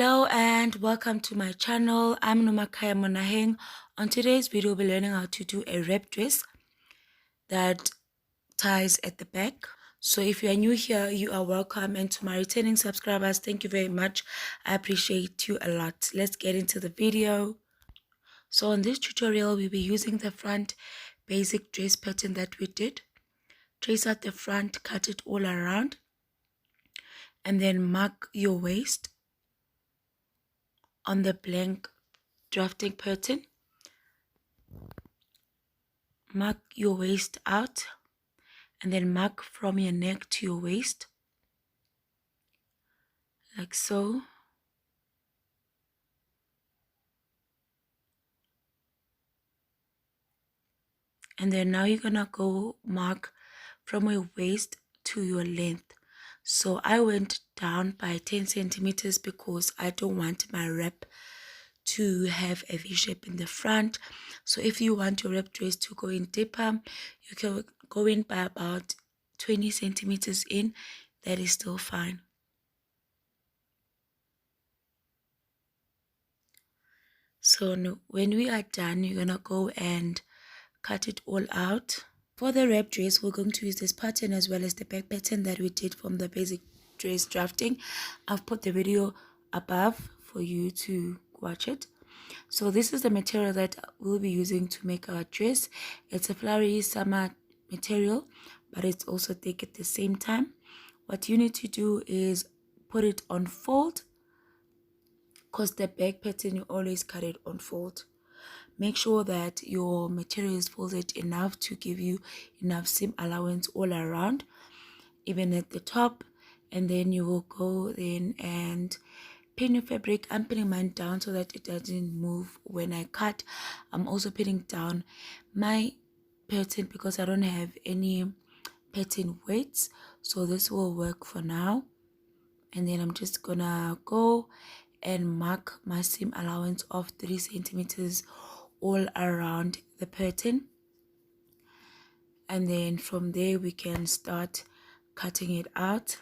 Hello and welcome to my channel. I'm Nomakaya Monaheng. On today's video, we'll be learning how to do a wrap dress that ties at the back. So if you are new here, you are welcome, and to my returning subscribers, thank you very much. I appreciate you a lot. Let's get into the video. So in this tutorial, we'll be using the front basic dress pattern that we did. Trace out the front, cut it all around, and then mark your waist on the blank drafting pattern. Mark your waist out and then mark from your neck to your waist like so. And then now you're gonna go mark from your waist to your length. So I went down by 10 centimeters because I don't want my wrap to have a V shape in the front. So if you want your wrap dress to go in deeper, you can go in by about 20 centimeters in. That is still fine. So when we are done, you're gonna go and cut it all out. For the wrap dress, we're going to use this pattern as well as the back pattern that we did from the basic dress drafting. I've put the video above for you to watch it. So this is the material that we'll be using to make our dress. It's a flowery summer material, but it's also thick at the same time. What you need to do is put it on fold, because the back pattern you always cut it on fold. Make sure that your material is folded enough to give you enough seam allowance all around, even at the top. And then you will go in and pin your fabric. I'm pinning mine down so that it doesn't move when I cut. I'm also pinning down my pattern because I don't have any pattern weights, so this will work for now. And then I'm just gonna go and mark my seam allowance of 3 centimeters all around the pattern, and then from there we can start cutting it out.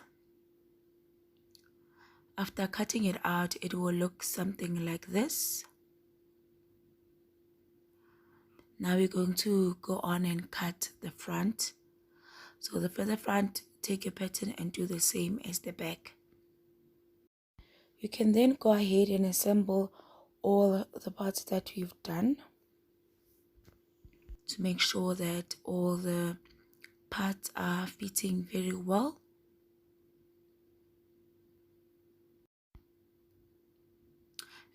After cutting it out, it will look something like this. Now we're going to go on and cut the front. So for the front, take your pattern and do the same as the back. You can then go ahead and assemble all the parts that we've done to make sure that all the parts are fitting very well.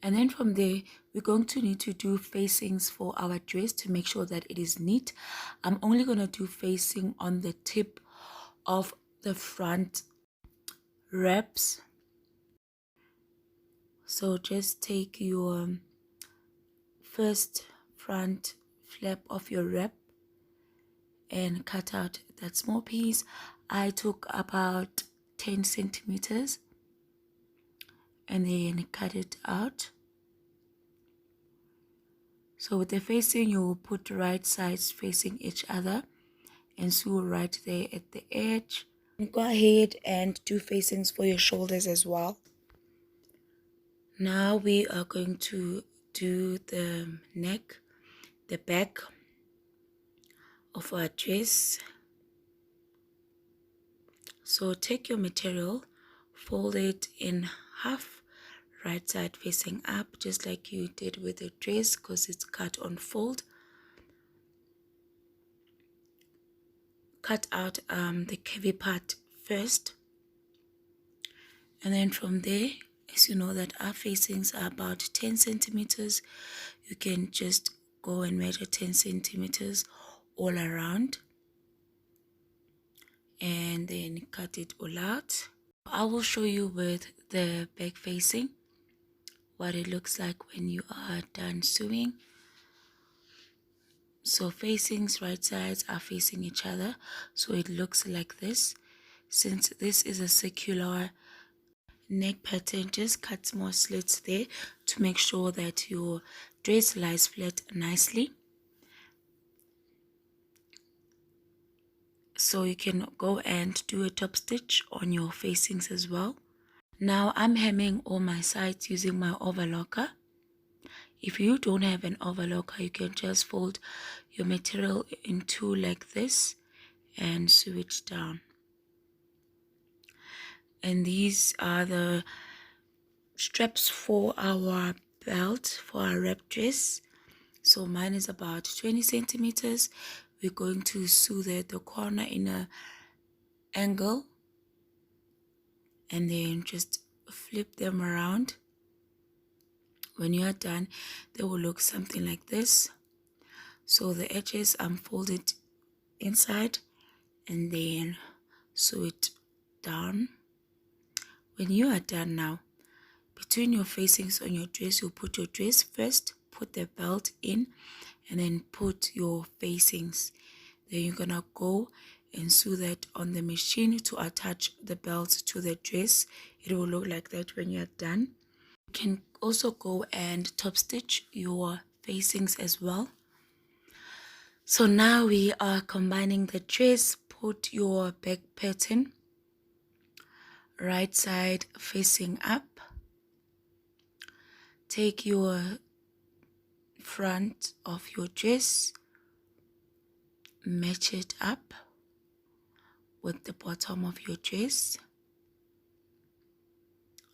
And then from there, we're going to need to do facings for our dress to make sure that it is neat. I'm only going to do facing on the tip of the front wraps. So just take your first front flap of your wrap and cut out that small piece. I took about 10 centimeters and then cut it out. So with the facing, you will put right sides facing each other and sew right there at the edge. Go ahead and do facings for your shoulders as well. Now we are going to do the neck, the back of our dress. So take your material, fold it in half, right side facing up, just like you did with the dress, because it's cut on fold. Cut out the curvy part first, and then from there, as you know that our facings are about 10 centimeters, you can just go and measure 10 centimeters all around and then cut it all out. I will show you with the back facing what it looks like when you are done sewing. So facings, right sides are facing each other, so it looks like this. Since this is a circular neck pattern, just cut small slits there to make sure that your dress lies flat nicely. So you can go and do a top stitch on your facings as well. Now I'm hemming all my sides using my overlocker. If you don't have an overlocker, you can just fold your material in two like this and sew it down. And these are the straps for our belt, for our wrap dress. So mine is about 20 centimeters. We're going to sew the corner in a angle and then just flip them around. When you are done, they will look something like this. So the edges folded inside and then sew it down. When you are done now, between your facings on your dress, you put your dress first, put the belt in, and then put your facings. Then you're gonna go and sew that on the machine to attach the belt to the dress. It will look like that when you're done. You can also go and top stitch your facings as well. So now we are combining the dress. Put your back pattern right side facing up. Take your front of your dress, match it up with the bottom of your dress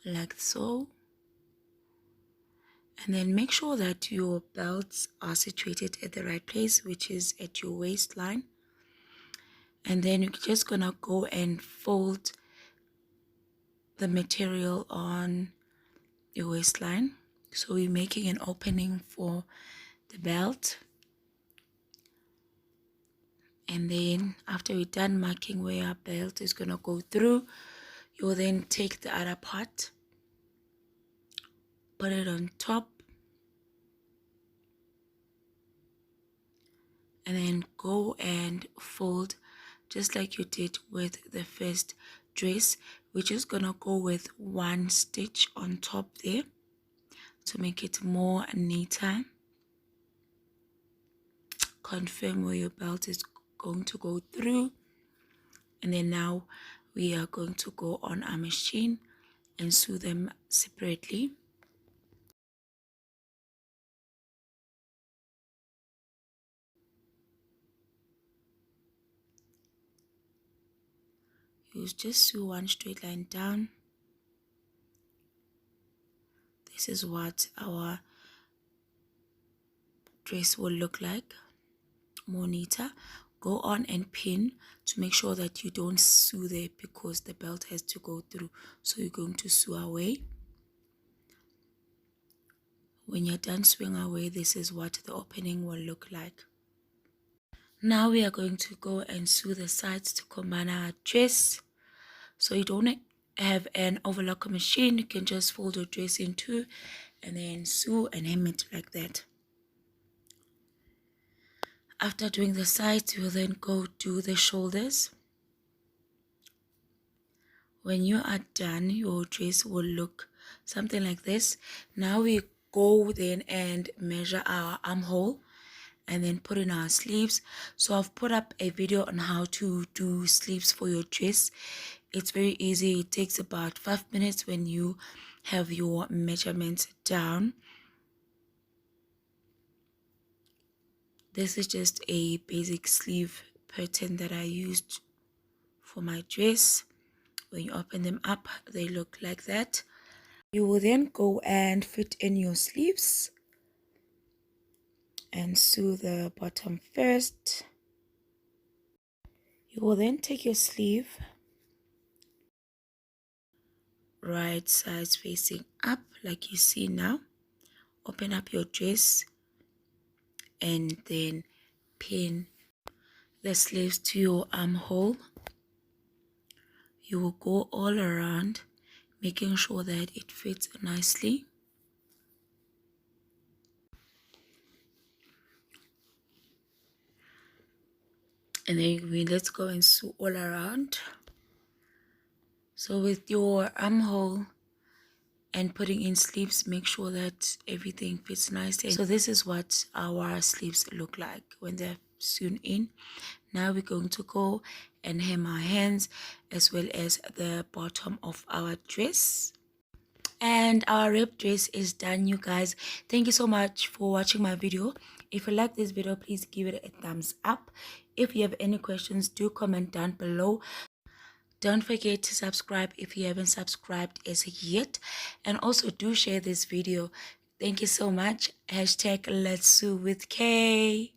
like so, and then make sure that your belts are situated at the right place, which is at your waistline. And then you're just gonna go and fold the material on your waistline. So we're making an opening for the belt, and then after we're done marking where our belt is gonna go through, you'll then take the other part, put it on top, and then go and fold just like you did with the first dress. We're just gonna go with one stitch on top there to make it more neater. Confirm where your belt is going to go through, and then now we are going to go on our machine and sew them separately. You just sew one straight line down. This is what our dress will look like, more neater. Go on and pin to make sure that you don't sew there because the belt has to go through. So you're going to sew away. When you're done sewing away, this is what the opening will look like. Now we are going to go and sew the sides to combine our dress. So you don't have an overlocker machine, you can just fold your dress in two and then sew and hem it like that. After doing the sides, you will then go do the shoulders. When you are done, your dress will look something like this. Now we go then and measure our armhole and then put in our sleeves. So I've put up a video on how to do sleeves for your dress. It's very easy. It takes about 5 minutes when you have your measurements down. This is just a basic sleeve pattern that I used for my dress. When you open them up, they look like that. You will then go and fit in your sleeves and sew the bottom first. You will then take your sleeve right sides facing up like you see now. Open up your dress and then pin the sleeves to your armhole. You will go all around, making sure that it fits nicely. And then let's go and sew all around. So with your armhole and putting in sleeves, make sure that everything fits nicely. So this is what our sleeves look like when they're sewn in. Now we're going to go and hem our hands as well as the bottom of our dress. And our wrap dress is done, you guys. Thank you so much for watching my video. If you like this video, please give it a thumbs up. If you have any questions, do comment down below. Don't forget to subscribe if you haven't subscribed as yet, and also do share this video. Thank you so much. Hashtag Let's Sew with Kay.